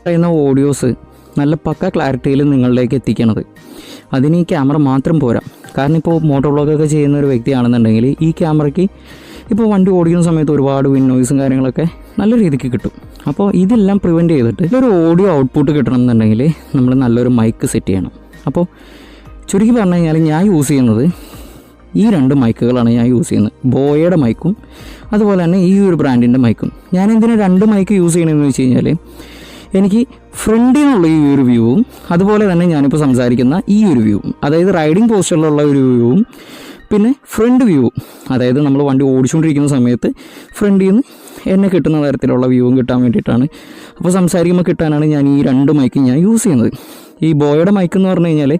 പറയുന്ന ഓഡിയോസ് നല്ല പക്ക ക്ലാരിറ്റിയിൽ നിങ്ങളിലേക്ക് എത്തിക്കണത്. അതിന് ഈ ക്യാമറ മാത്രം പോരാ. കാരണം ഇപ്പോൾ മോട്ടോ വ്ളോഗൊക്കെ ചെയ്യുന്ന ഒരു വ്യക്തിയാണെന്നുണ്ടെങ്കിൽ ഈ ക്യാമറയ്ക്ക് ഇപ്പോൾ വണ്ടി ഓടിക്കുന്ന സമയത്ത് ഒരുപാട് വിൻ നോയ്സും കാര്യങ്ങളൊക്കെ നല്ല രീതിക്ക് കിട്ടും. അപ്പോൾ ഇതെല്ലാം പ്രിവെൻറ്റ് ചെയ്തിട്ട് ഒരു ഓഡിയോ ഔട്ട്പുട്ട് കിട്ടണം എന്നുണ്ടെങ്കിൽ നമ്മൾ നല്ലൊരു മൈക്ക് സെറ്റ് ചെയ്യണം. അപ്പോൾ ചുരുക്കി പറഞ്ഞു കഴിഞ്ഞാൽ ഞാൻ യൂസ് ചെയ്യുന്നത് ഈ 2 മൈക്കുകളാണ് ഞാൻ യൂസ് ചെയ്യുന്നത്. ബോയയുടെ മൈക്കും അതുപോലെ തന്നെ ഈ ഒരു ബ്രാൻഡിൻ്റെ മൈക്കും. ഞാൻ എന്തിനാ 2 മൈക്ക് യൂസ് ചെയ്യണമെന്ന് വെച്ച് കഴിഞ്ഞാൽ എനിക്ക് ഫ്രണ്ടിൽ നിന്നുള്ള ഈ ഒരു വ്യൂവും അതുപോലെ തന്നെ ഞാനിപ്പോൾ സംസാരിക്കുന്ന ഈ ഒരു വ്യൂവും, അതായത് റൈഡിങ് പോസ്റ്ററിലുള്ള ഒരു വ്യൂവും പിന്നെ ഫ്രണ്ട് വ്യൂവും, അതായത് നമ്മൾ വണ്ടി ഓടിച്ചുകൊണ്ടിരിക്കുന്ന സമയത്ത് ഫ്രണ്ടിൽ നിന്ന് എന്നെ കിട്ടുന്ന തരത്തിലുള്ള വ്യൂവും കിട്ടാൻ വേണ്ടിയിട്ടാണ്. അപ്പോൾ സംസാരിക്കുമ്പോൾ കിട്ടാനാണ് ഞാൻ ഈ 2 മൈക്ക് ഞാൻ യൂസ് ചെയ്യുന്നത്. ഈ ബോയയുടെ മൈക്ക് എന്ന് പറഞ്ഞു കഴിഞ്ഞാൽ